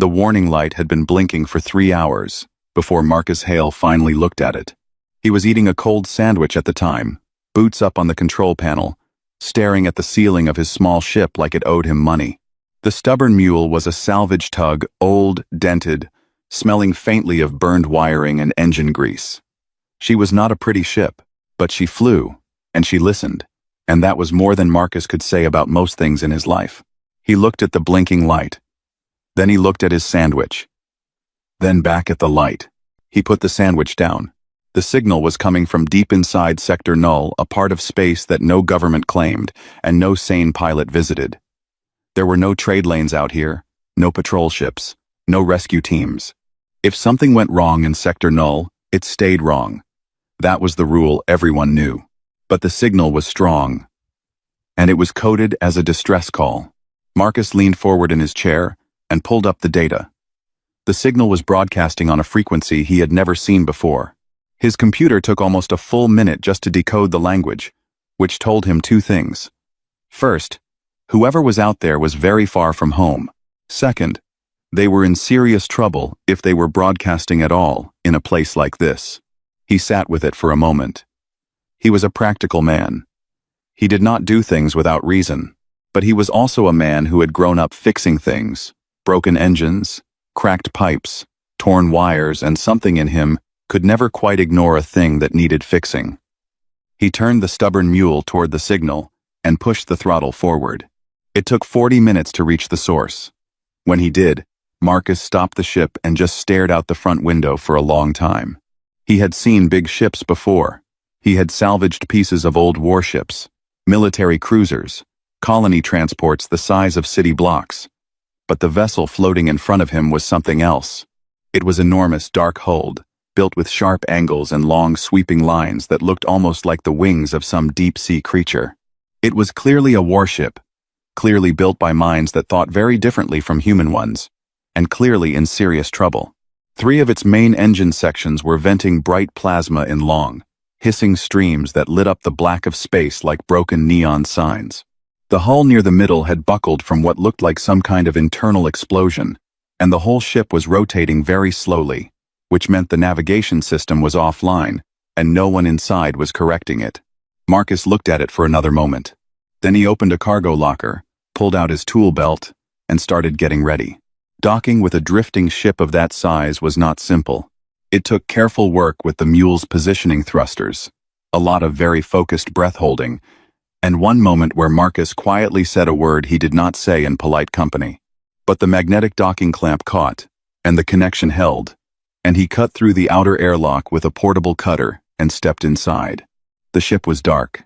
The warning light had been blinking for 3 hours before Marcus Hale finally looked at it. He was eating a cold sandwich at the time, boots up on the control panel, staring at the ceiling of his small ship like it owed him money. The stubborn mule was a salvage tug, old, dented, smelling faintly of burned wiring and engine grease. She was not a pretty ship, but she flew, and she listened, and that was more than Marcus could say about most things in his life. He looked at the blinking light. Then he looked at his sandwich. Then back at the light. He put the sandwich down. The signal was coming from deep inside Sector Null, a part of space that no government claimed, and no sane pilot visited. There were no trade lanes out here, no patrol ships, no rescue teams. If something went wrong in Sector Null, it stayed wrong. That was the rule everyone knew. But the signal was strong, and it was coded as a distress call. Marcus leaned forward in his chair and pulled up the data. The signal was broadcasting on a frequency he had never seen before. His computer took almost a full minute just to decode the language, which told him 2 things. First, whoever was out there was very far from home. Second, they were in serious trouble if they were broadcasting at all in a place like this. He sat with it for a moment. He was a practical man. He did not do things without reason, but he was also a man who had grown up fixing things, broken engines, cracked pipes, torn wires, and something in him could never quite ignore a thing that needed fixing. He turned the stubborn mule toward the signal and pushed the throttle forward. It took 40 minutes to reach the source. When he did, Marcus stopped the ship and just stared out the front window for a long time. He had seen big ships before. He had salvaged pieces of old warships, military cruisers, colony transports the size of city blocks. But the vessel floating in front of him was something else. It was enormous, dark-hulled, built with sharp angles and long sweeping lines that looked almost like the wings of some deep-sea creature. It was clearly a warship, clearly built by minds that thought very differently from human ones, and clearly in serious trouble. 3 of its main engine sections were venting bright plasma in long, hissing streams that lit up the black of space like broken neon signs. The hull near the middle had buckled from what looked like some kind of internal explosion, and the whole ship was rotating very slowly, which meant the navigation system was offline, and no one inside was correcting it. Marcus looked at it for another moment. Then he opened a cargo locker, pulled out his tool belt, and started getting ready. Docking with a drifting ship of that size was not simple. It took careful work with the mule's positioning thrusters, a lot of very focused breath-holding, and one moment where Marcus quietly said a word he did not say in polite company. But the magnetic docking clamp caught, and the connection held, and he cut through the outer airlock with a portable cutter and stepped inside. The ship was dark.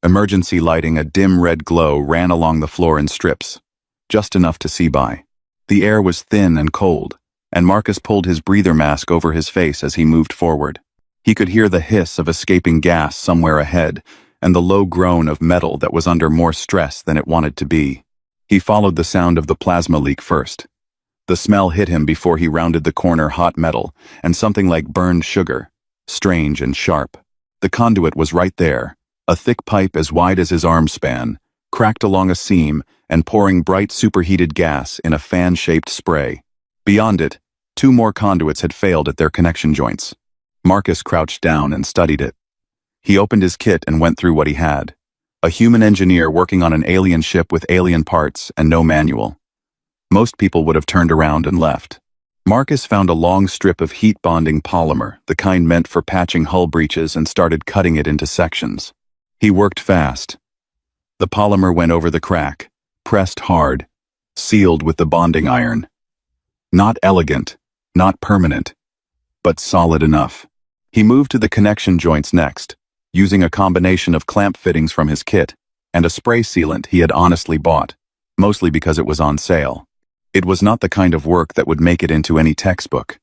Emergency lighting, a dim red glow, ran along the floor in strips, just enough to see by. The air was thin and cold, and Marcus pulled his breather mask over his face as he moved forward. He could hear the hiss of escaping gas somewhere ahead, and the low groan of metal that was under more stress than it wanted to be. He followed the sound of the plasma leak first. The smell hit him before he rounded the corner, hot metal, and something like burned sugar, strange and sharp. The conduit was right there, a thick pipe as wide as his arm span, cracked along a seam and pouring bright superheated gas in a fan-shaped spray. Beyond it, 2 more conduits had failed at their connection joints. Marcus crouched down and studied it. He opened his kit and went through what he had. A human engineer working on an alien ship with alien parts and no manual. Most people would have turned around and left. Marcus found a long strip of heat-bonding polymer, the kind meant for patching hull breaches, and started cutting it into sections. He worked fast. The polymer went over the crack, pressed hard, sealed with the bonding iron. Not elegant, not permanent, but solid enough. He moved to the connection joints next, using a combination of clamp fittings from his kit and a spray sealant he had honestly bought, mostly because it was on sale. It was not the kind of work that would make it into any textbook,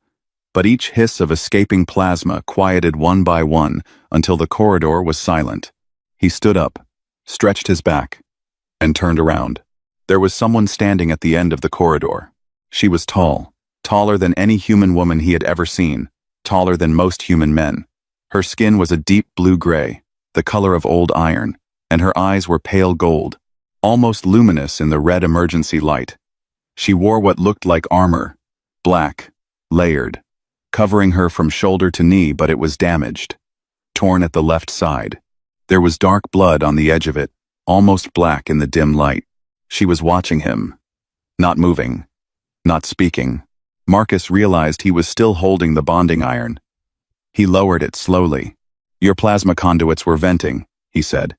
but each hiss of escaping plasma quieted one by one until the corridor was silent. He stood up, stretched his back, and turned around. There was someone standing at the end of the corridor. She was tall, taller than any human woman he had ever seen, taller than most human men. Her skin was a deep blue-gray, the color of old iron, and her eyes were pale gold, almost luminous in the red emergency light. She wore what looked like armor, Black, layered, covering her from shoulder to knee, but it was damaged. Torn at the left side. There was dark blood on the edge of it, almost black in the dim light. She was watching him. Not moving. Not speaking. Marcus realized he was still holding the bonding iron. He lowered it slowly. "Your plasma conduits were venting," he said.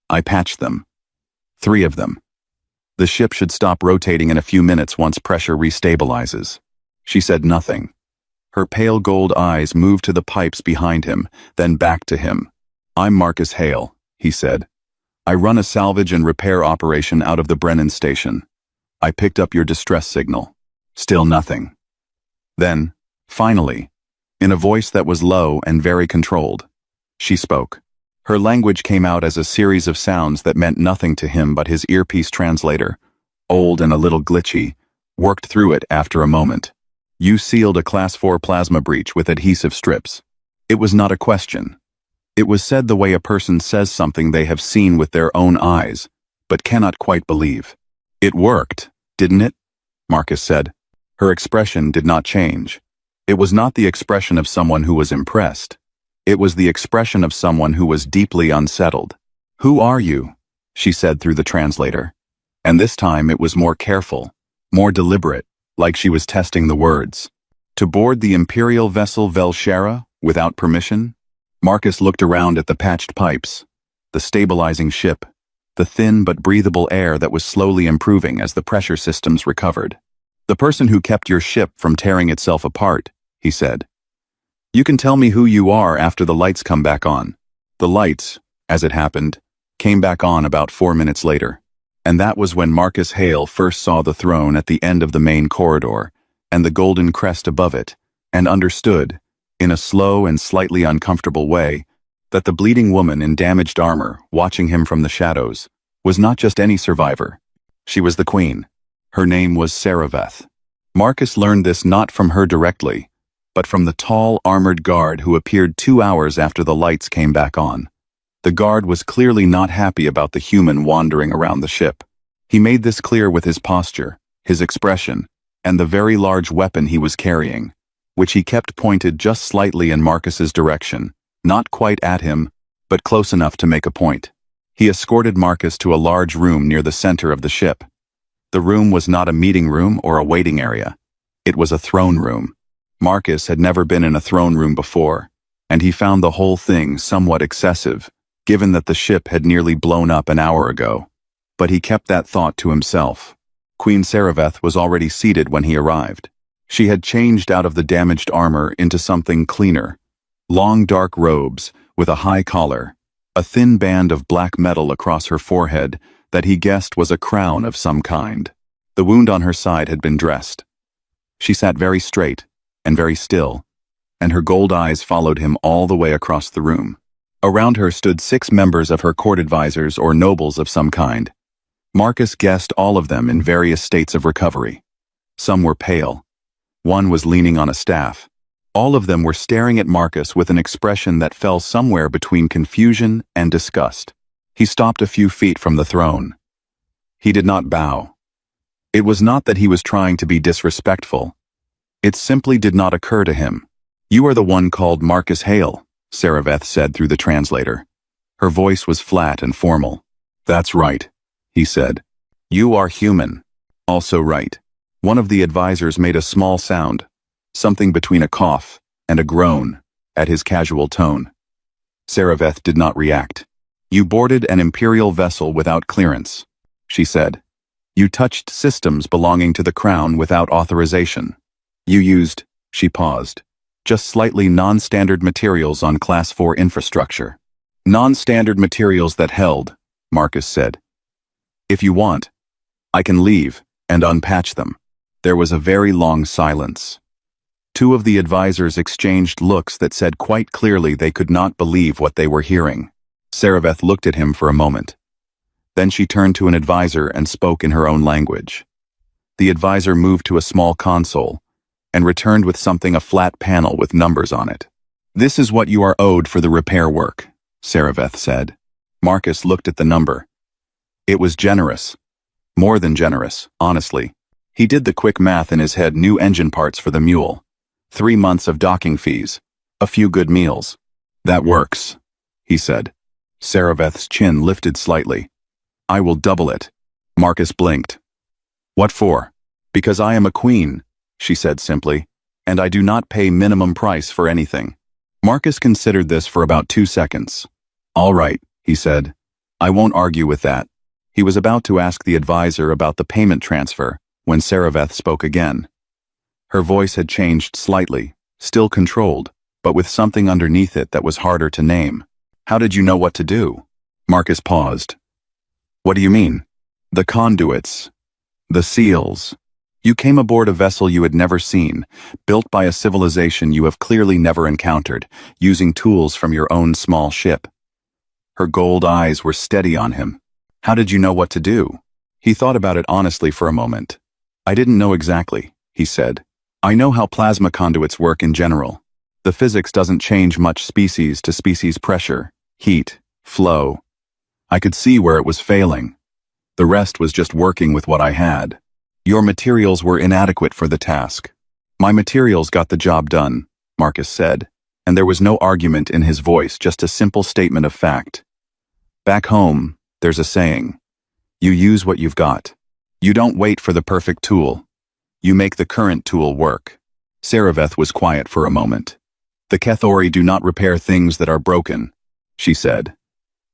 "I patched them. 3 of them. The ship should stop rotating in a few minutes once pressure restabilizes." She said nothing. Her pale gold eyes moved to the pipes behind him, then back to him. "I'm Marcus Hale," he said. "I run a salvage and repair operation out of the Brennan station. I picked up your distress signal." Still nothing. Then, finally, in a voice that was low and very controlled, she spoke. Her language came out as a series of sounds that meant nothing to him, but his earpiece translator, old and a little glitchy, worked through it after a moment. "You sealed a Class 4 plasma breach with adhesive strips." It was not a question. It was said the way a person says something they have seen with their own eyes, but cannot quite believe. "It worked, didn't it?" Marcus said. Her expression did not change. It was not the expression of someone who was impressed. It was the expression of someone who was deeply unsettled. "Who are you?" she said through the translator. And this time it was more careful, more deliberate, like she was testing the words. "To board the Imperial vessel Velshera without permission?" Marcus looked around at the patched pipes, the stabilizing ship, the thin but breathable air that was slowly improving as the pressure systems recovered. "The person who kept your ship from tearing itself apart," he said. "You can tell me who you are after the lights come back on." The lights, as it happened, came back on about 4 minutes later. And that was when Marcus Hale first saw the throne at the end of the main corridor, and the golden crest above it, and understood, in a slow and slightly uncomfortable way, that the bleeding woman in damaged armor, watching him from the shadows, was not just any survivor. She was the queen. Her name was Saraveth. Marcus learned this not from her directly, but from the tall, armored guard who appeared 2 hours after the lights came back on. The guard was clearly not happy about the human wandering around the ship. He made this clear with his posture, his expression, and the very large weapon he was carrying, which he kept pointed just slightly in Marcus's direction, not quite at him, but close enough to make a point. He escorted Marcus to a large room near the center of the ship. The room was not a meeting room or a waiting area. It was a throne room. Marcus had never been in a throne room before, and he found the whole thing somewhat excessive, given that the ship had nearly blown up an hour ago. But he kept that thought to himself. Queen Saraveth was already seated when he arrived. She had changed out of the damaged armor into something cleaner. Long dark robes, with a high collar, a thin band of black metal across her forehead that he guessed was a crown of some kind. The wound on her side had been dressed. She sat very straight and very still, and her gold eyes followed him all the way across the room. Around her stood 6 members of her court advisors or nobles of some kind. Marcus guessed all of them in various states of recovery. Some were pale. One was leaning on a staff. All of them were staring at Marcus with an expression that fell somewhere between confusion and disgust. He stopped a few feet from the throne. He did not bow. It was not that he was trying to be disrespectful. It simply did not occur to him. "You are the one called Marcus Hale," Saraveth said through the translator. Her voice was flat and formal. "That's right," he said. "You are human. Also right." One of the advisors made a small sound, something between a cough and a groan, at his casual tone. Saraveth did not react. "You boarded an Imperial vessel without clearance," she said. "You touched systems belonging to the Crown without authorization. You used," she paused, "just slightly non-standard materials on Class 4 infrastructure." "Non-standard materials that held," Marcus said. "If you want, I can leave and unpatch them." There was a very long silence. 2 of the advisors exchanged looks that said quite clearly they could not believe what they were hearing. Saraveth looked at him for a moment. Then she turned to an advisor and spoke in her own language. The advisor moved to a small console and returned with something, a flat panel with numbers on it. "This is what you are owed for the repair work," Saraveth said. Marcus looked at the number. It was generous. More than generous, honestly. He did the quick math in his head. New engine parts for the mule. 3 months of docking fees. A few good meals. That works, he said. Saraveth's chin lifted slightly. I will double it. Marcus blinked. What for? Because I am a queen, she said simply, and I do not pay minimum price for anything. Marcus considered this for about 2 seconds. All right, he said. I won't argue with that. He was about to ask the advisor about the payment transfer when Saraveth spoke again. Her voice had changed slightly, still controlled, but with something underneath it that was harder to name. How did you know what to do? Marcus paused. What do you mean? The conduits. The seals. You came aboard a vessel you had never seen, built by a civilization you have clearly never encountered, using tools from your own small ship. Her gold eyes were steady on him. How did you know what to do? He thought about it honestly for a moment. I didn't know exactly, he said. I know how plasma conduits work in general. The physics doesn't change much species to species pressure, heat, flow. I could see where it was failing. The rest was just working with what I had. Your materials were inadequate for the task. My materials got the job done, Marcus said, and there was no argument in his voice, just a simple statement of fact. Back home, there's a saying. You use what you've got. You don't wait for the perfect tool. You make the current tool work. Saraveth was quiet for a moment. The Kethori do not repair things that are broken, she said.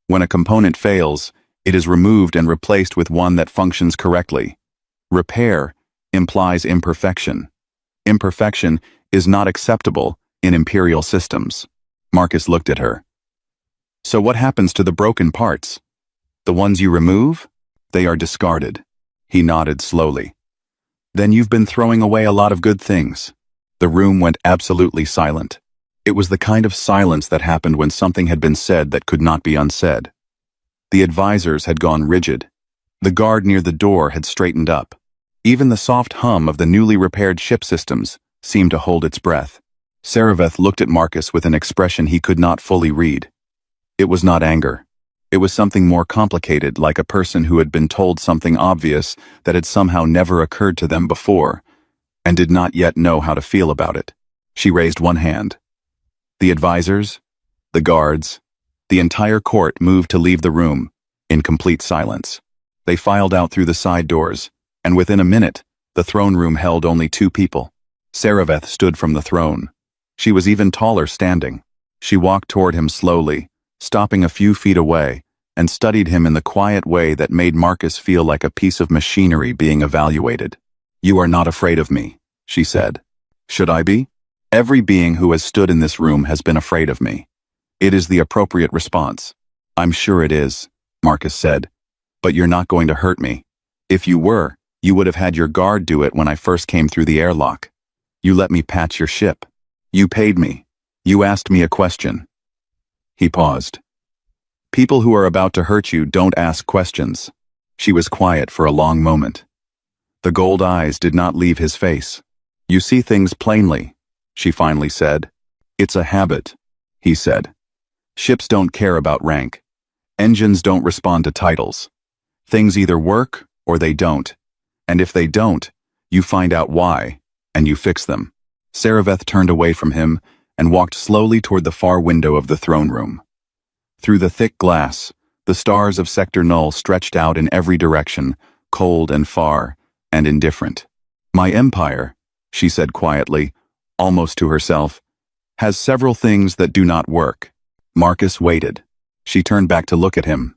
When a component fails, it is removed and replaced with one that functions correctly. Repair implies imperfection. Imperfection is not acceptable in imperial systems. Marcus looked at her. So what happens to the broken parts? The ones you remove? They are discarded. He nodded slowly. Then you've been throwing away a lot of good things. The room went absolutely silent. It was the kind of silence that happened when something had been said that could not be unsaid. The advisors had gone rigid. The guard near the door had straightened up. Even the soft hum of the newly repaired ship systems seemed to hold its breath. Saraveth looked at Marcus with an expression he could not fully read. It was not anger. It was something more complicated, like a person who had been told something obvious that had somehow never occurred to them before, and did not yet know how to feel about it. She raised one hand. The advisors, the guards, the entire court moved to leave the room, in complete silence. They filed out through the side doors, and within a minute, the throne room held only 2 people. Saraveth stood from the throne. She was even taller standing. She walked toward him slowly, stopping a few feet away, and studied him in the quiet way that made Marcus feel like a piece of machinery being evaluated. You are not afraid of me, she said. Should I be? Every being who has stood in this room has been afraid of me. It is the appropriate response. I'm sure it is, Marcus said. But you're not going to hurt me. If you were, you would have had your guard do it when I first came through the airlock. You let me patch your ship. You paid me. You asked me a question. He paused. People who are about to hurt you don't ask questions. She was quiet for a long moment. The gold eyes did not leave his face. You see things plainly, she finally said. It's a habit, he said. Ships don't care about rank. Engines don't respond to titles. Things either work or they don't. And if they don't, you find out why, and you fix them. Saraveth turned away from him and walked slowly toward the far window of the throne room. Through the thick glass, the stars of Sector Null stretched out in every direction, cold and far, and indifferent. My empire, she said quietly, almost to herself, has several things that do not work. Marcus waited. She turned back to look at him.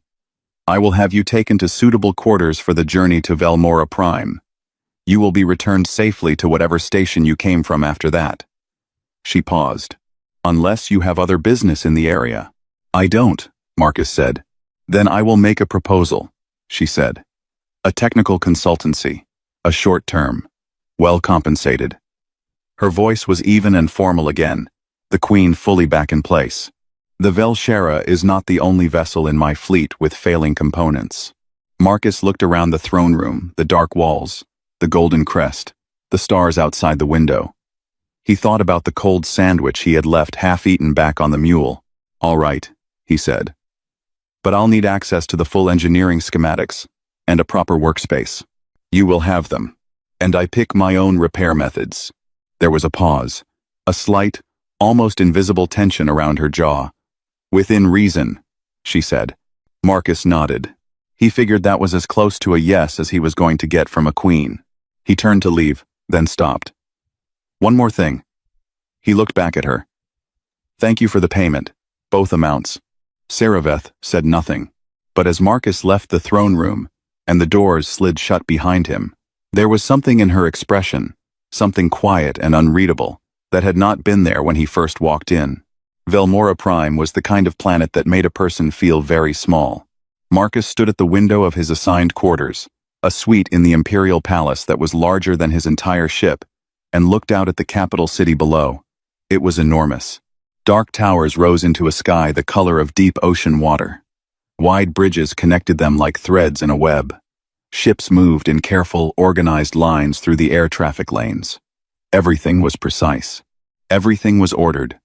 I will have you taken to suitable quarters for the journey to Velmora Prime. You will be returned safely to whatever station you came from after that. She paused. Unless you have other business in the area. I don't, Marcus said. Then I will make a proposal, she said. A technical consultancy. A short term. Well compensated. Her voice was even and formal again, the queen fully back in place. The Velshera is not the only vessel in my fleet with failing components. Marcus looked around the throne room, the dark walls, the golden crest, the stars outside the window. He thought about the cold sandwich he had left half-eaten back on the mule. All right, he said. But I'll need access to the full engineering schematics and a proper workspace. You will have them. And I pick my own repair methods. There was a pause. A slight, almost invisible tension around her jaw. Within reason, she said. Marcus nodded. He figured that was as close to a yes as he was going to get from a queen. He turned to leave, then stopped. One more thing. He looked back at her. Thank you for the payment, both amounts. Saraveth said nothing. But as Marcus left the throne room, and the doors slid shut behind him, there was something in her expression, something quiet and unreadable, that had not been there when he first walked in. Velmora Prime was the kind of planet that made a person feel very small. Marcus stood at the window of his assigned quarters, a suite in the Imperial Palace that was larger than his entire ship, and looked out at the capital city below. It was enormous. Dark towers rose into a sky the color of deep ocean water. Wide bridges connected them like threads in a web. Ships moved in careful, organized lines through the air traffic lanes. Everything was precise. Everything was ordered.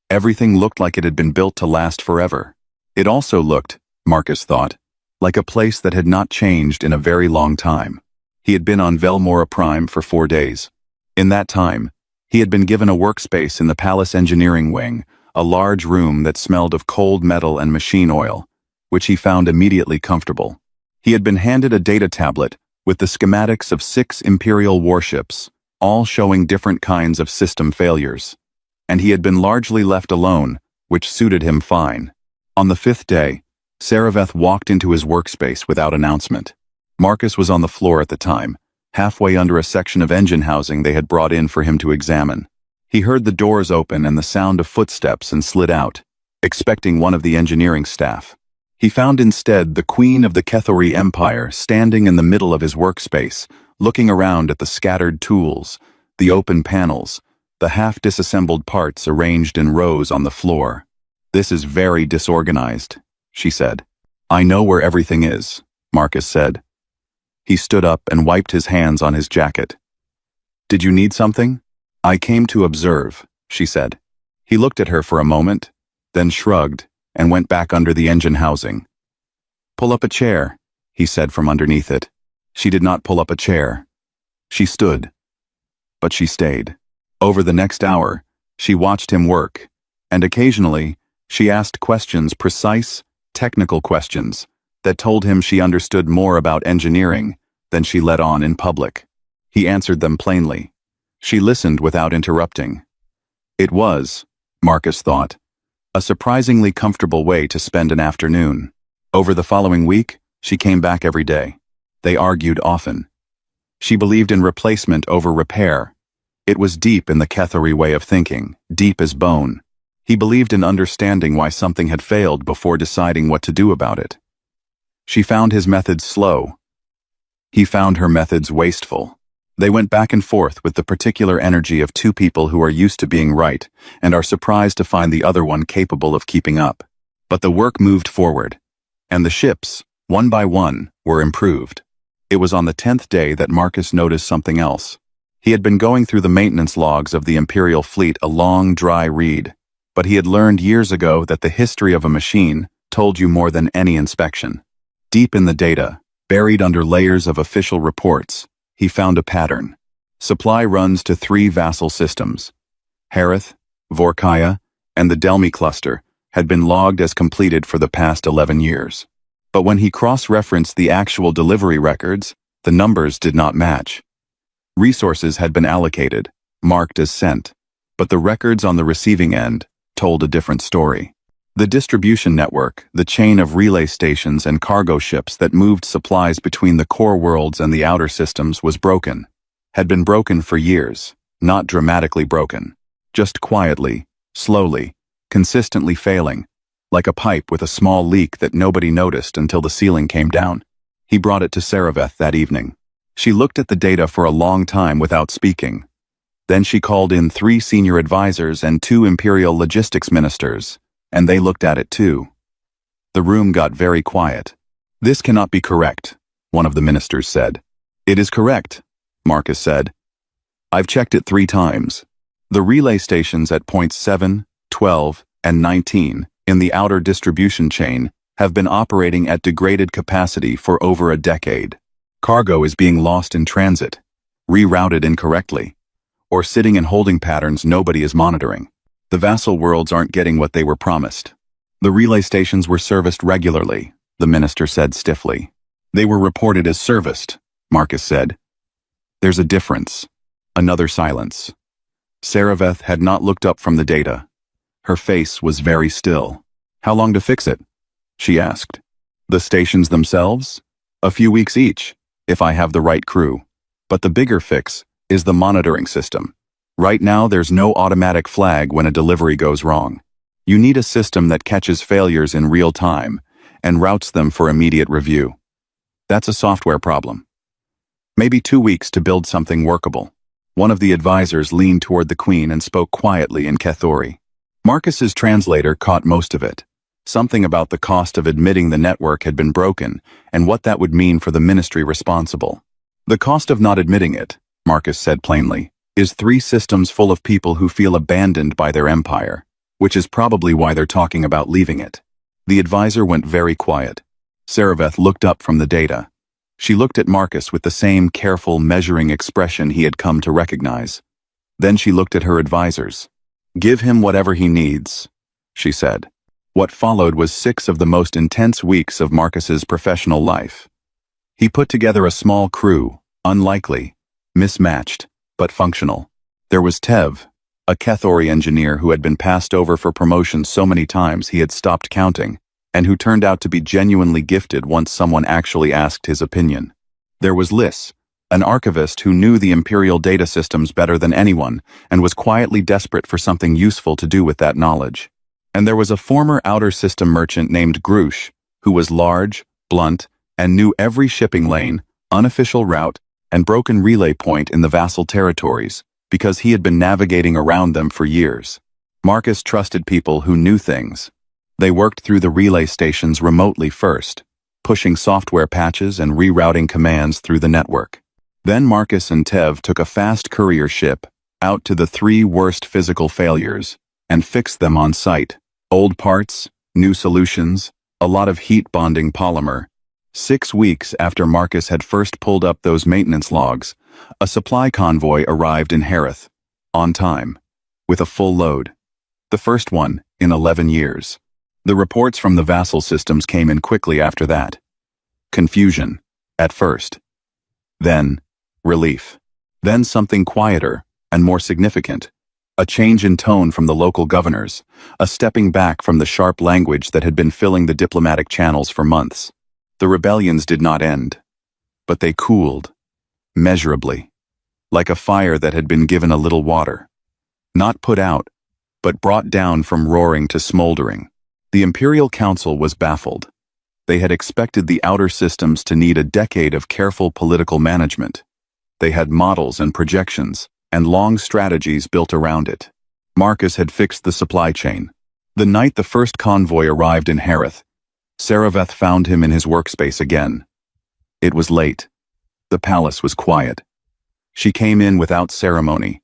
Everything looked like it had been built to last forever. It also looked, Marcus thought, like a place that had not changed in a very long time. He had been on Velmora Prime for 4 days. In that time, he had been given a workspace in the palace engineering wing, a large room that smelled of cold metal and machine oil, which he found immediately comfortable. He had been handed a data tablet with the schematics of 6 Imperial warships, all showing different kinds of system failures. And he had been largely left alone, which suited him fine. On the 5th day, Saraveth walked into his workspace without announcement. Marcus was on the floor at the time, halfway under a section of engine housing they had brought in for him to examine. He heard the doors open and the sound of footsteps and slid out, expecting one of the engineering staff. He found instead the Queen of the Kethori Empire standing in the middle of his workspace, looking around at the scattered tools, the open panels, the half-disassembled parts arranged in rows on the floor. This is very disorganized, she said. I know where everything is, Marcus said. He stood up and wiped his hands on his jacket. Did you need something? I came to observe, she said. He looked at her for a moment, then shrugged and went back under the engine housing. Pull up a chair, he said from underneath it. She did not pull up a chair. She stood. But she stayed. Over the next hour, she watched him work, and occasionally, she asked questions, precise, technical questions, that told him she understood more about engineering than she let on in public. He answered them plainly. She listened without interrupting. It was, Marcus thought, a surprisingly comfortable way to spend an afternoon. Over the following week, she came back every day. They argued often. She believed in replacement over repair. It was deep in the Kethori way of thinking, deep as bone. He believed in understanding why something had failed before deciding what to do about it. She found his methods slow. He found her methods wasteful. They went back and forth with the particular energy of 2 people who are used to being right and are surprised to find the other one capable of keeping up. But the work moved forward, and the ships, one by one, were improved. It was on the 10th day that Marcus noticed something else. He had been going through the maintenance logs of the Imperial fleet, a long, dry read, but he had learned years ago that the history of a machine told you more than any inspection. Deep in the data, buried under layers of official reports, he found a pattern. Supply runs to 3 vassal systems. Harith, Vorkaya, and the Delmi cluster had been logged as completed for the past 11 years. But when he cross-referenced the actual delivery records, the numbers did not match. Resources had been allocated, marked as sent, but the records on the receiving end told a different story. The distribution network, the chain of relay stations and cargo ships that moved supplies between the core worlds and the outer systems was broken. Had been broken for years, not dramatically broken. Just quietly, slowly, consistently failing, like a pipe with a small leak that nobody noticed until the ceiling came down. He brought it to Saraveth that evening. She looked at the data for a long time without speaking. Then she called in 3 senior advisors and 2 Imperial logistics ministers, and they looked at it too. The room got very quiet. This cannot be correct, one of the ministers said. It is correct, Marcus said. I've checked it 3 times. The relay stations at points 7, 12, and 19 in the outer distribution chain have been operating at degraded capacity for over a decade. Cargo is being lost in transit. rerouted incorrectly, or sitting in holding patterns nobody is monitoring. The vassal worlds aren't getting what they were promised. The relay stations were serviced regularly, the minister said stiffly. They were reported as serviced, Marcus said. There's a difference. Another silence. Saraveth had not looked up from the data. Her face was very still. How long to fix it? She asked. The stations themselves? A few weeks each, if I have the right crew. But the bigger fix is the monitoring system. Right now there's no automatic flag when a delivery goes wrong. You need a system that catches failures in real time and routes them for immediate review. That's a software problem. Maybe 2 weeks to build something workable. One of the advisors leaned toward the Queen and spoke quietly in Kethori. Marcus's translator caught most of it. Something about the cost of admitting the network had been broken and what that would mean for the ministry responsible. The cost of not admitting it, Marcus said plainly, is 3 systems full of people who feel abandoned by their empire, which is probably why they're talking about leaving it. The advisor went very quiet. Saraveth looked up from the data. She looked at Marcus with the same careful, measuring expression he had come to recognize. Then she looked at her advisors. Give him whatever he needs, she said. What followed was 6 of the most intense weeks of Marcus's professional life. He put together a small crew, unlikely, mismatched, but functional. There was Tev, a Kethori engineer who had been passed over for promotion so many times he had stopped counting, and who turned out to be genuinely gifted once someone actually asked his opinion. There was Liss, an archivist who knew the Imperial data systems better than anyone and was quietly desperate for something useful to do with that knowledge. And there was a former outer system merchant named Grush, who was large, blunt, and knew every shipping lane, unofficial route, and broken relay point in the vassal territories, because he had been navigating around them for years. Marcus trusted people who knew things. They worked through the relay stations remotely first, pushing software patches and rerouting commands through the network. Then Marcus and Tev took a fast courier ship out to the 3 worst physical failures and fixed them on site. Old parts, new solutions, a lot of heat-bonding polymer. 6 weeks after Marcus had first pulled up those maintenance logs, a supply convoy arrived in Harith, on time, with a full load. The first one in 11 years. The reports from the vassal systems came in quickly after that. Confusion, at first. Then, relief. Then something quieter and more significant. A change in tone from the local governors, a stepping back from the sharp language that had been filling the diplomatic channels for months. The rebellions did not end, but they cooled, measurably, like a fire that had been given a little water. Not put out, but brought down from roaring to smoldering. The Imperial Council was baffled. They had expected the outer systems to need a decade of careful political management. They had models and projections, and long strategies built around it. Marcus had fixed the supply chain. The night the first convoy arrived in Harith, Saraveth found him in his workspace again. It was late. The palace was quiet. She came in without ceremony,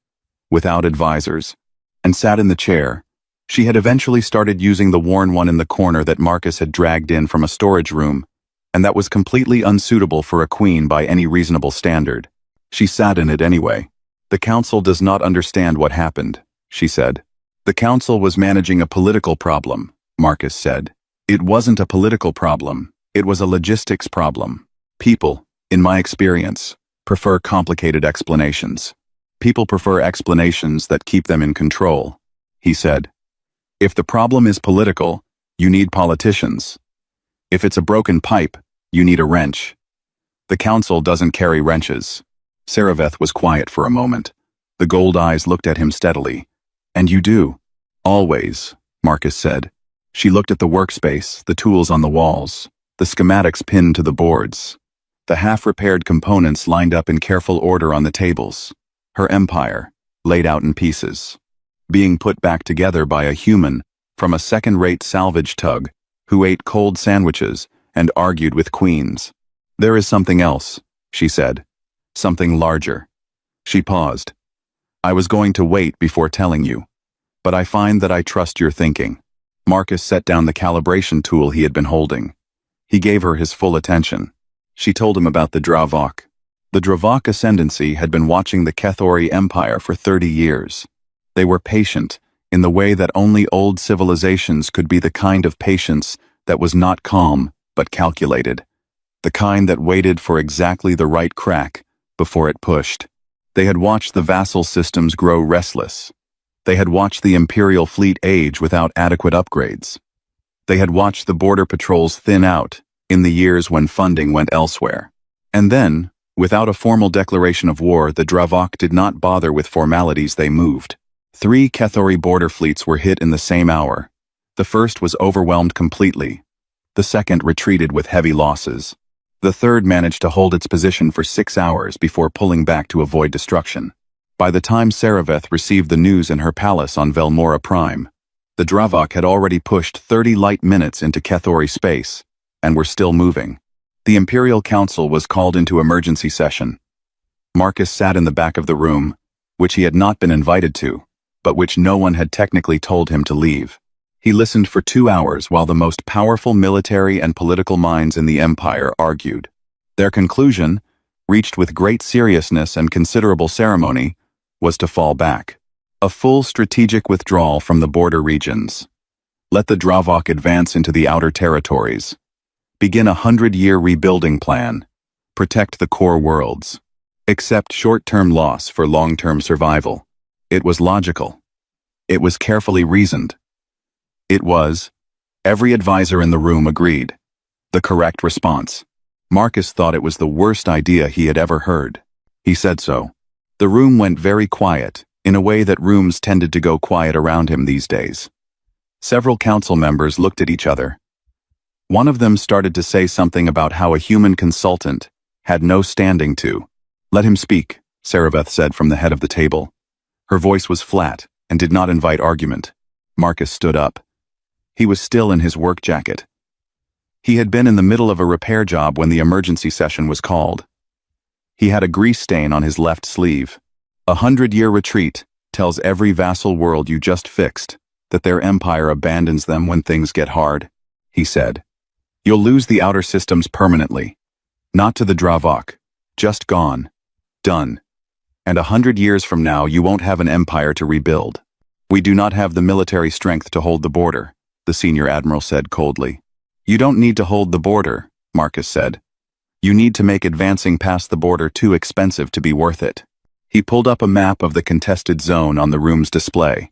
without advisors, and sat in the chair. She had eventually started using the worn one in the corner that Marcus had dragged in from a storage room, and that was completely unsuitable for a queen by any reasonable standard. She sat in it anyway. The council does not understand what happened, she said. The council was managing a political problem, Marcus said. It wasn't a political problem, it was a logistics problem. People, in my experience, prefer complicated explanations. People prefer explanations that keep them in control, he said. If the problem is political, you need politicians. If it's a broken pipe, you need a wrench. The council doesn't carry wrenches. Saraveth was quiet for a moment. The gold eyes looked at him steadily. And you do. Always, Marcus said. She looked at the workspace, the tools on the walls, the schematics pinned to the boards, the half-repaired components lined up in careful order on the tables. Her empire, laid out in pieces, being put back together by a human from a second-rate salvage tug who ate cold sandwiches and argued with queens. There is something else, she said. Something larger. She paused. I was going to wait before telling you, but I find that I trust your thinking. Marcus set down the calibration tool he had been holding. He gave her his full attention. She told him about the Dravok. The Dravak ascendancy had been watching the Kethori Empire for 30 years. They were patient, in the way that only old civilizations could be, the kind of patience that was not calm, but calculated. The kind that waited for exactly the right crack before it pushed. They had watched the vassal systems grow restless. They had watched the imperial fleet age without adequate upgrades. They had watched the border patrols thin out in the years when funding went elsewhere. And then, without a formal declaration of war, the Dravak did not bother with formalities. They moved. 3 Kethori border fleets were hit in the same hour. The first was overwhelmed completely. The second retreated with heavy losses. The third managed to hold its position for 6 hours before pulling back to avoid destruction. By the time Saraveth received the news in her palace on Velmora Prime, the Dravak had already pushed 30 light minutes into Kethori space, and were still moving. The Imperial Council was called into emergency session. Marcus sat in the back of the room, which he had not been invited to, but which no one had technically told him to leave. He listened for 2 hours while the most powerful military and political minds in the Empire argued. Their conclusion, reached with great seriousness and considerable ceremony, was to fall back. A full strategic withdrawal from the border regions. Let the Dravak advance into the outer territories. Begin a 100-year rebuilding plan. Protect the core worlds. Accept short-term loss for long-term survival. It was logical. It was carefully reasoned. It was. Every advisor in the room agreed. The correct response. Marcus thought it was the worst idea he had ever heard. He said so. The room went very quiet, in a way that rooms tended to go quiet around him these days. Several council members looked at each other. One of them started to say something about how a human consultant had no standing to. Let him speak, Saraveth said from the head of the table. Her voice was flat and did not invite argument. Marcus stood up. He was still in his work jacket. He had been in the middle of a repair job when the emergency session was called. He had a grease stain on his left sleeve. A 100-year retreat tells every vassal world you just fixed that their empire abandons them when things get hard, he said. You'll lose the outer systems permanently. Not to the Dravak. Just gone. Done. And 100 years from now you won't have an empire to rebuild. We do not have the military strength to hold the border, the senior admiral said coldly. You don't need to hold the border, Marcus said. You need to make advancing past the border too expensive to be worth it. He pulled up a map of the contested zone on the room's display.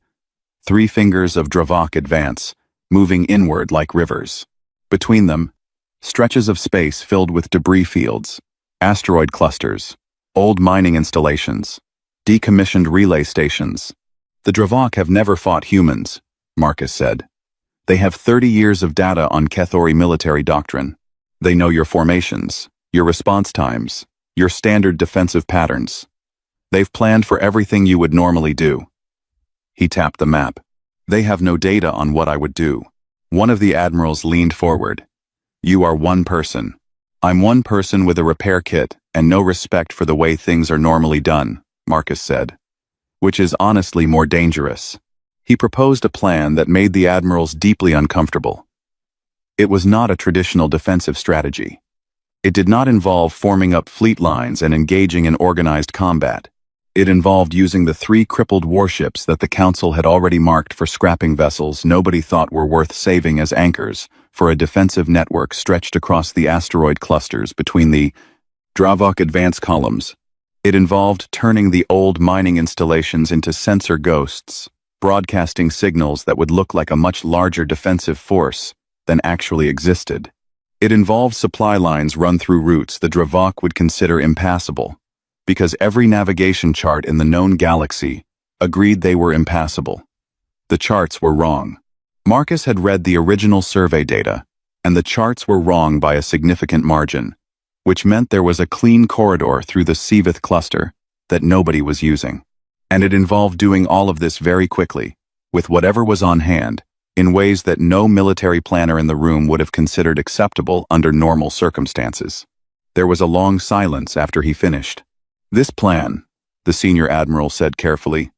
3 fingers of Dravak advance, moving inward like rivers. Between them, stretches of space filled with debris fields, asteroid clusters, old mining installations, decommissioned relay stations. The Dravak have never fought humans, Marcus said. They have 30 years of data on Kethori military doctrine. They know your formations, your response times, your standard defensive patterns. They've planned for everything you would normally do. He tapped the map. They have no data on what I would do. One of the admirals leaned forward. You are one person. I'm one person with a repair kit and no respect for the way things are normally done, Marcus said. Which is honestly more dangerous. He proposed a plan that made the admirals deeply uncomfortable. It was not a traditional defensive strategy. It did not involve forming up fleet lines and engaging in organized combat. It involved using the 3 crippled warships that the Council had already marked for scrapping vessels nobody thought were worth saving as anchors for a defensive network stretched across the asteroid clusters between the Dravak advance columns. It involved turning the old mining installations into sensor ghosts, broadcasting signals that would look like a much larger defensive force than actually existed. It involved supply lines run through routes the Dravak would consider impassable, because every navigation chart in the known galaxy agreed they were impassable. The charts were wrong. Marcus had read the original survey data, and the charts were wrong by a significant margin, which meant there was a clean corridor through the Seavith cluster that nobody was using. And it involved doing all of this very quickly, with whatever was on hand, in ways that no military planner in the room would have considered acceptable under normal circumstances. There was a long silence after he finished. This plan, the senior admiral said carefully,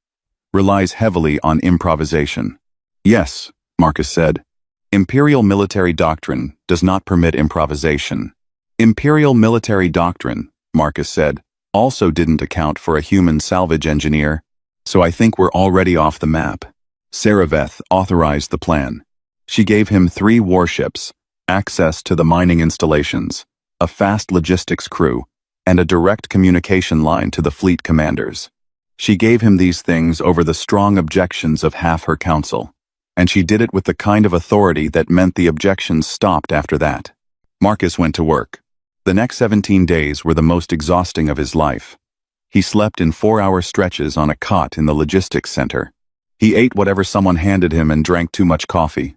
relies heavily on improvisation. Yes, Marcus said. Imperial military doctrine does not permit improvisation. Imperial military doctrine, Marcus said, Also didn't account for a human salvage engineer, so I think we're already off the map. Saraveth authorized the plan. She gave him 3 warships, access to the mining installations, a fast logistics crew, and a direct communication line to the fleet commanders. She gave him these things over the strong objections of half her council, and she did it with the kind of authority that meant the objections stopped after that. Marcus went to work. The next 17 days were the most exhausting of his life. He slept in 4-hour stretches on a cot in the logistics center. He ate whatever someone handed him and drank too much coffee.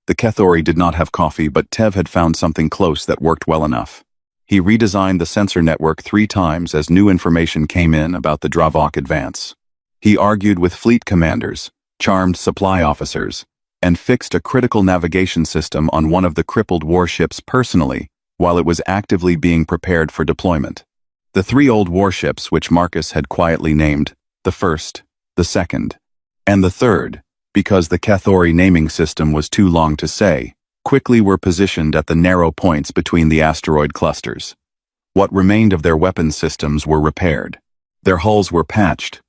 The Kethori did not have coffee, but Tev had found something close that worked well enough. He redesigned the sensor network 3 times as new information came in about the Dravok advance. He argued with fleet commanders, charmed supply officers, and fixed a critical navigation system on one of the crippled warships personally while it was actively being prepared for deployment. The 3 old warships, which Marcus had quietly named the first, the second, and the third, because the Kethori naming system was too long to say, quickly were positioned at the narrow points between the asteroid clusters. What remained of their weapons systems were repaired. Their hulls were patched.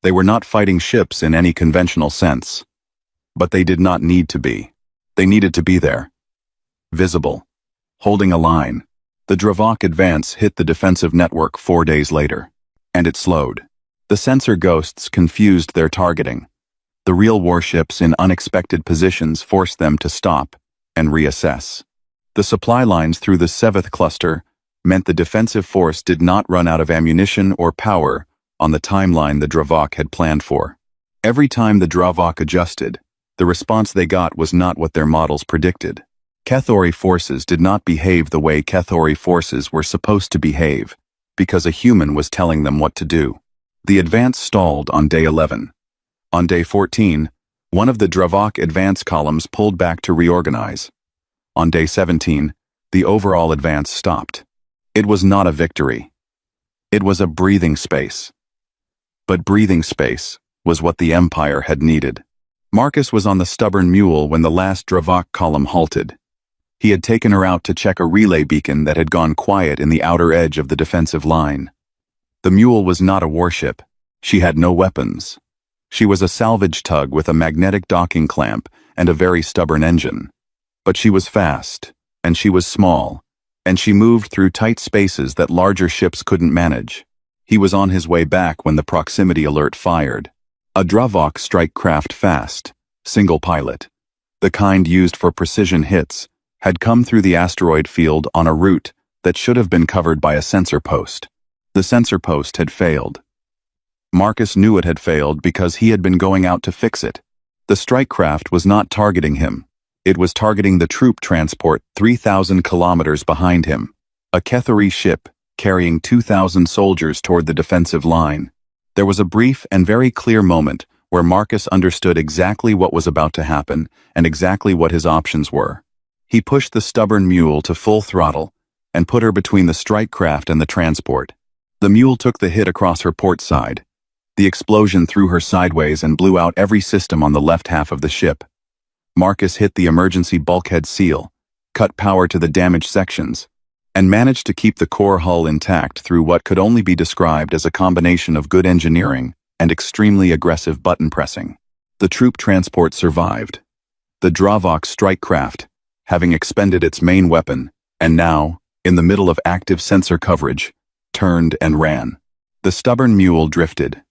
They were not fighting ships in any conventional sense. But they did not need to be. They needed to be there. Visible. Holding a line. The Dravok advance hit the defensive network 4 days later. And it slowed. The sensor ghosts confused their targeting. The real warships in unexpected positions forced them to stop and reassess. The supply lines through the 7th cluster meant the defensive force did not run out of ammunition or power on the timeline the Dravok had planned for. Every time the Dravok adjusted, the response they got was not what their models predicted. Kethori forces did not behave the way Kethori forces were supposed to behave, because a human was telling them what to do. The advance stalled on day 11. On day 14, one of the Dravok advance columns pulled back to reorganize. On day 17, the overall advance stopped. It was not a victory. It was a breathing space. But breathing space was what the Empire had needed. Marcus was on the stubborn mule when the last Dravok column halted. He had taken her out to check a relay beacon that had gone quiet in the outer edge of the defensive line. The mule was not a warship. She had no weapons. She was a salvage tug with a magnetic docking clamp and a very stubborn engine. But she was fast, and she was small, and she moved through tight spaces that larger ships couldn't manage. He was on his way back when the proximity alert fired. A Dravok strike craft fast, single pilot, the kind used for precision hits, had come through the asteroid field on a route that should have been covered by a sensor post. The sensor post had failed. Marcus knew it had failed because he had been going out to fix it. The strike craft was not targeting him. It was targeting the troop transport 3,000 kilometers behind him, a Kethori ship carrying 2,000 soldiers toward the defensive line. There was a brief and very clear moment where Marcus understood exactly what was about to happen and exactly what his options were. He pushed the stubborn mule to full throttle and put her between the strike craft and the transport. The mule took the hit across her port side. The explosion threw her sideways and blew out every system on the left half of the ship. Marcus hit the emergency bulkhead seal, cut power to the damaged sections, and managed to keep the core hull intact through what could only be described as a combination of good engineering and extremely aggressive button pressing. The troop transport survived. The Dravok strike craft, having expended its main weapon, and now, in the middle of active sensor coverage, turned and ran. The stubborn mule drifted.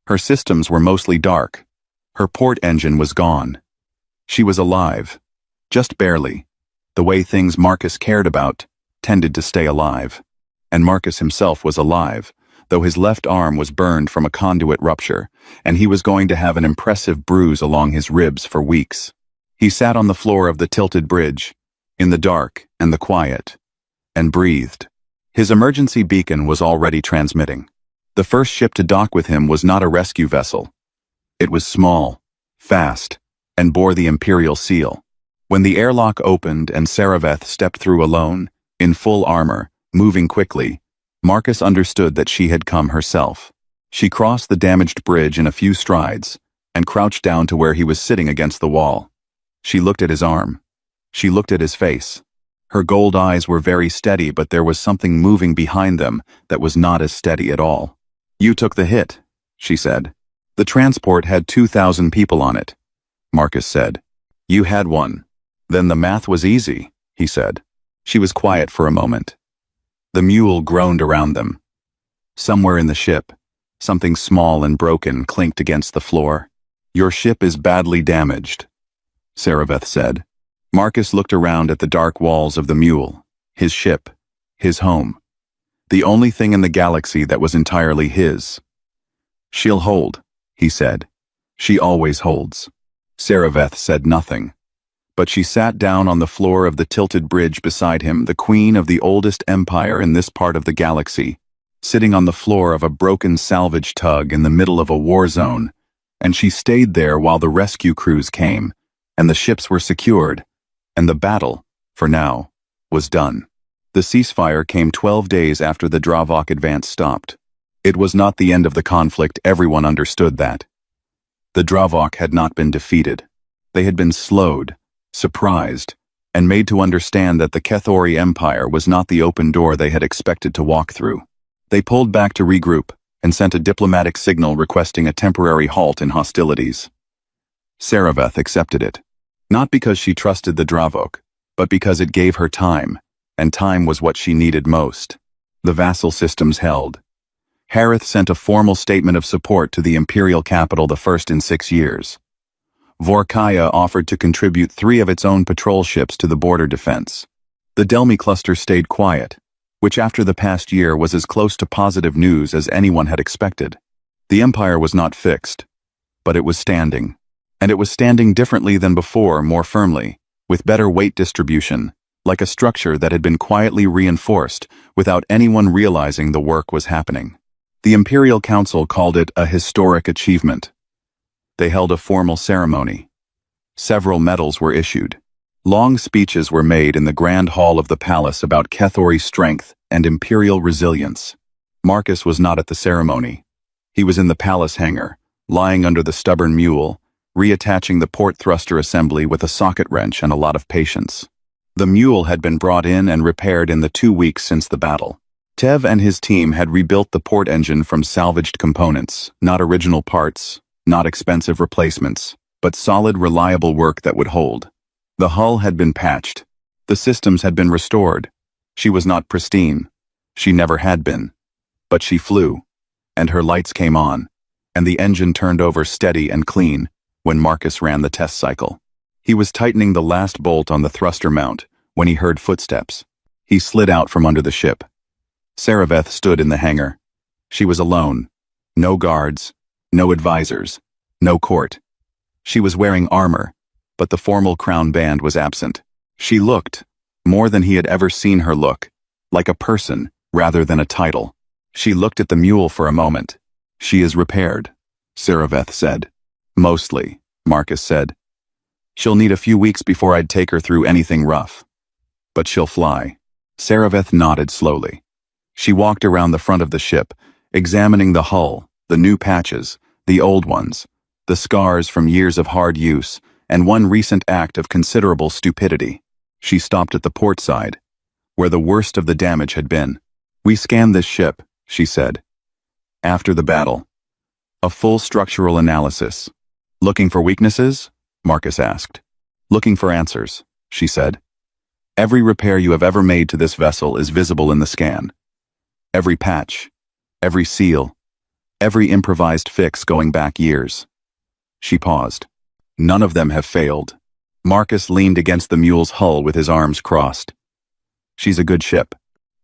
Her systems were mostly dark. Her port engine was gone. She was alive. Just barely. The way things Marcus cared about tended to stay alive. And Marcus himself was alive, though his left arm was burned from a conduit rupture, and he was going to have an impressive bruise along his ribs for weeks. He sat on the floor of the tilted bridge, in the dark and the quiet, and breathed. His emergency beacon was already transmitting. The first ship to dock with him was not a rescue vessel. It was small, fast, and bore the Imperial seal. When the airlock opened and Saraveth stepped through alone, in full armor, moving quickly, Marcus understood that she had come herself. She crossed the damaged bridge in a few strides, and crouched down to where he was sitting against the wall. She looked at his arm. She looked at his face. Her gold eyes were very steady, but there was something moving behind them that was not as steady at all. "You took the hit," she said. "The transport had 2,000 people on it," Marcus said. "You had one." "Then the math was easy," he said. She was quiet for a moment. The mule groaned around them. Somewhere in the ship, something small and broken clinked against the floor. "Your ship is badly damaged," Saraveth said. Marcus looked around at the dark walls of the mule, his ship, his home. The only thing in the galaxy that was entirely his. "She'll hold," he said. "She always holds." Saraveth said nothing. But she sat down on the floor of the tilted bridge beside him, the queen of the oldest empire in this part of the galaxy, sitting on the floor of a broken salvage tug in the middle of a war zone, and she stayed there while the rescue crews came, and the ships were secured, and the battle, for now, was done. The ceasefire came 12 days after the Dravok advance stopped. It was not the end of the conflict, everyone understood that. The Dravok had not been defeated. They had been slowed, surprised, and made to understand that the Kethori Empire was not the open door they had expected to walk through. They pulled back to regroup and sent a diplomatic signal requesting a temporary halt in hostilities. Saraveth accepted it, not because she trusted the Dravok, but because it gave her time, and time was what she needed most. The vassal systems held. Harith sent a formal statement of support to the imperial capital, the first in 6 years. Vorkaya offered to contribute 3 of its own patrol ships to the border defense. The Delmi cluster stayed quiet, which after the past year was as close to positive news as anyone had expected. The empire was not fixed, but it was standing. And it was standing differently than before, more firmly, with better weight distribution, like a structure that had been quietly reinforced without anyone realizing the work was happening. The Imperial Council called it a historic achievement. They held a formal ceremony. Several medals were issued. Long speeches were made in the grand hall of the palace about Kethori strength and imperial resilience. Marcus was not at the ceremony. He was in the palace hangar, lying under the stubborn mule, reattaching the port thruster assembly with a socket wrench and a lot of patience. The mule had been brought in and repaired in the 2 weeks since the battle. Tev and his team had rebuilt the port engine from salvaged components, not original parts, not expensive replacements, but solid, reliable work that would hold. The hull had been patched. The systems had been restored. She was not pristine. She never had been. But she flew, and her lights came on, and the engine turned over steady and clean when Marcus ran the test cycle. He was tightening the last bolt on the thruster mount when he heard footsteps. He slid out from under the ship. Saraveth stood in the hangar. She was alone. No guards. No advisors. No court. She was wearing armor, but the formal crown band was absent. She looked, more than he had ever seen her look, like a person rather than a title. She looked at the mule for a moment. "She is repaired," Saraveth said. "Mostly," Marcus said. "She'll need a few weeks before I'd take her through anything rough. But she'll fly." Saraveth nodded slowly. She walked around the front of the ship, examining the hull, the new patches, the old ones, the scars from years of hard use, and one recent act of considerable stupidity. She stopped at the port side, where the worst of the damage had been. "We scanned this ship," she said. "After the battle. A full structural analysis." "Looking for weaknesses?" Marcus asked. "Looking for answers," she said. "Every repair you have ever made to this vessel is visible in the scan. Every patch, every seal, every improvised fix going back years." She paused. "None of them have failed." Marcus leaned against the mule's hull with his arms crossed. "She's a good ship.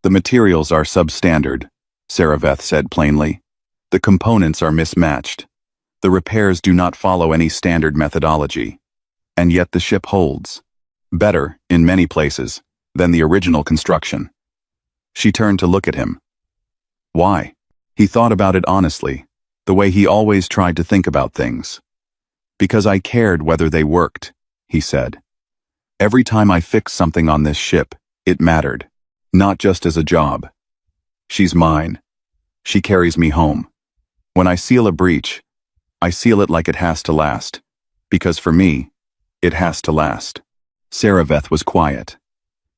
The materials are substandard," Saraveth said plainly. "The components are mismatched. The repairs do not follow any standard methodology. And yet the ship holds. Better, in many places, than the original construction." She turned to look at him. Why? He thought about it honestly, the way he always tried to think about things. "Because I cared whether they worked," he said. "Every time I fixed something on this ship, it mattered, not just as a job. She's mine. She carries me home. When I seal a breach, I seal it like it has to last, because for me, it has to last." Saraveth was quiet.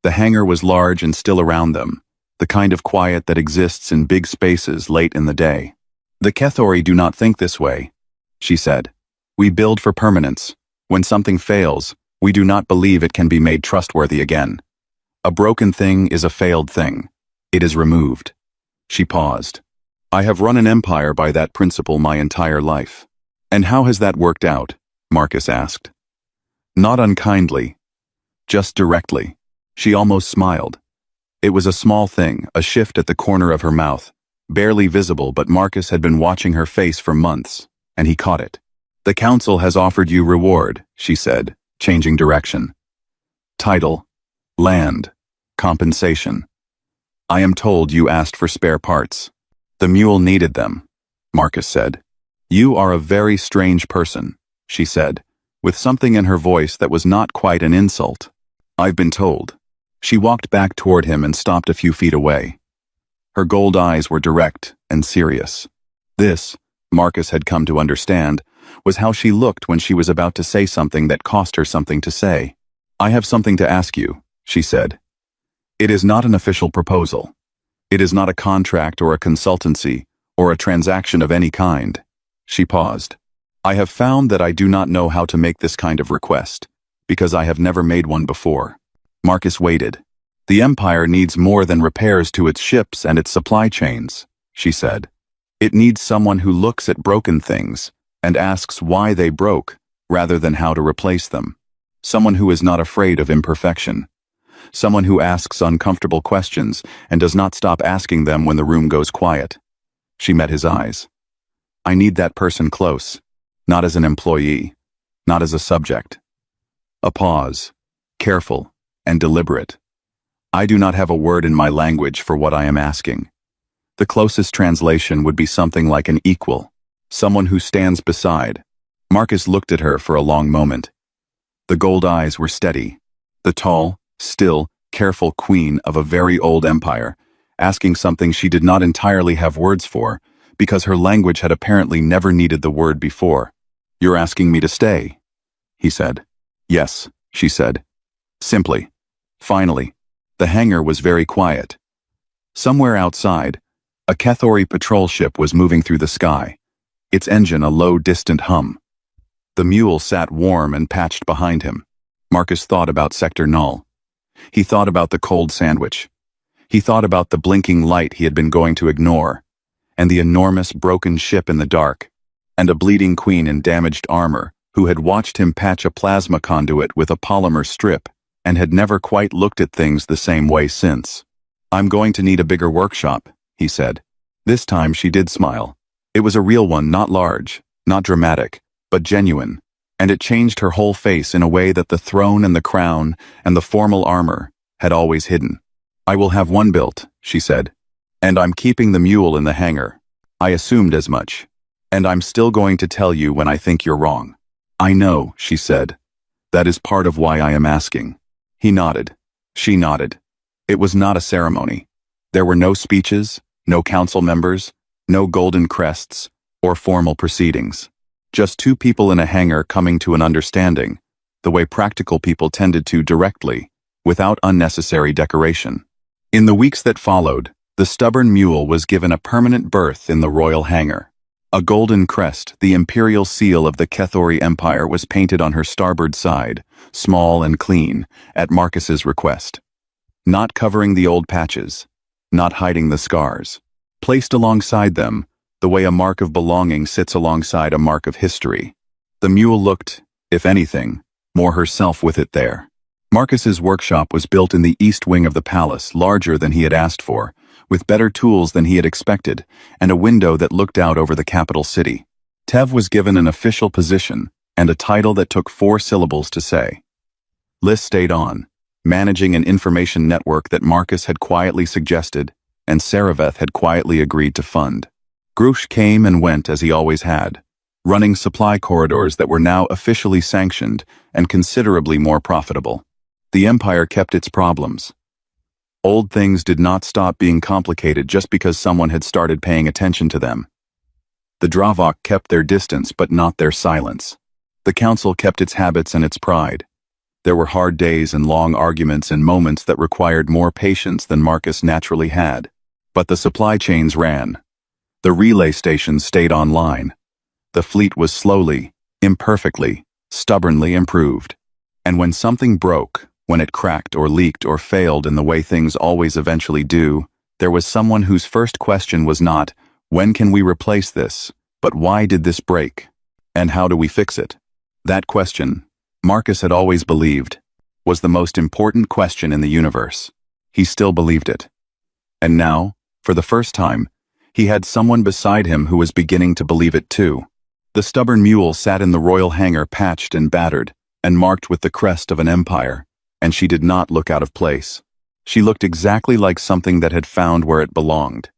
The hangar was large and still around them, the kind of quiet that exists in big spaces late in the day. The Kethori do not think this way, she said. We build for permanence. When something fails, we do not believe it can be made trustworthy again. A broken thing is a failed thing. It is removed. She paused. I have run an empire by that principle my entire life. And how has that worked out? Marcus asked. Not unkindly. Just directly. She almost smiled. It was a small thing, a shift at the corner of her mouth, barely visible, but Marcus had been watching her face for months, and he caught it. The council has offered you reward, she said, changing direction. Title, land, compensation. I am told you asked for spare parts. The mule needed them, Marcus said. You are a very strange person, she said, with something in her voice that was not quite an insult. I've been told. She walked back toward him and stopped a few feet away. Her gold eyes were direct and serious. This, Marcus had come to understand, was how she looked when she was about to say something that cost her something to say. I have something to ask you, she said. It is not an official proposal. It is not a contract or a consultancy or a transaction of any kind. She paused. I have found that I do not know how to make this kind of request, because I have never made one before. Marcus waited. The Empire needs more than repairs to its ships and its supply chains, she said. It needs someone who looks at broken things and asks why they broke, rather than how to replace them. Someone who is not afraid of imperfection. Someone who asks uncomfortable questions and does not stop asking them when the room goes quiet. She met his eyes. I need that person close, not as an employee, not as a subject. A pause, careful and deliberate. I do not have a word in my language for what I am asking. The closest translation would be something like an equal, someone who stands beside. Marcus looked at her for a long moment. The gold eyes were steady. The tall, still, careful queen of a very old empire, asking something she did not entirely have words for, because her language had apparently never needed the word before. You're asking me to stay, he said. Yes, she said. Simply. Finally. The hangar was very quiet. Somewhere outside, a Kethori patrol ship was moving through the sky, its engine a low, distant hum. The mule sat warm and patched behind him. Marcus thought about Sector Null. He thought about the cold sandwich. He thought about the blinking light he had been going to ignore, and the enormous broken ship in the dark, and a bleeding queen in damaged armor who had watched him patch a plasma conduit with a polymer strip and had never quite looked at things the same way since. I'm going to need a bigger workshop, he said. This time she did smile. It was a real one, not large, not dramatic, but genuine, and it changed her whole face in a way that the throne and the crown and the formal armor had always hidden. I will have one built, she said, and I'm keeping the mule in the hangar. I assumed as much, and I'm still going to tell you when I think you're wrong. I know, she said. That is part of why I am asking. He nodded. She nodded. It was not a ceremony. There were no speeches, no council members, no golden crests, or formal proceedings. Just two people in a hangar coming to an understanding, the way practical people tended to directly, without unnecessary decoration. In the weeks that followed, the stubborn mule was given a permanent berth in the royal hangar. A golden crest, the imperial seal of the Kethori Empire, was painted on her starboard side, small and clean, at Marcus's request. Not covering the old patches, not hiding the scars. Placed alongside them, the way a mark of belonging sits alongside a mark of history. The mule looked, if anything, more herself with it there. Marcus's workshop was built in the east wing of the palace, larger than he had asked for, with better tools than he had expected, and a window that looked out over the capital city. Tev was given an official position and a title that took 4 syllables to say. Liz stayed on, managing an information network that Marcus had quietly suggested and Saraveth had quietly agreed to fund. Grush came and went as he always had, running supply corridors that were now officially sanctioned and considerably more profitable. The Empire kept its problems. Old things did not stop being complicated just because someone had started paying attention to them. The Dravok kept their distance but not their silence. The Council kept its habits and its pride. There were hard days and long arguments and moments that required more patience than Marcus naturally had. But the supply chains ran. The relay stations stayed online. The fleet was slowly, imperfectly, stubbornly improved. And when something broke, when it cracked or leaked or failed in the way things always eventually do, there was someone whose first question was not, "When can we replace this?" but "Why did this break? And how do we fix it?" That question, Marcus had always believed, was the most important question in the universe. He still believed it. And now, for the first time, he had someone beside him who was beginning to believe it too. The stubborn mule sat in the royal hangar, patched and battered, and marked with the crest of an empire, and she did not look out of place. She looked exactly like something that had found where it belonged.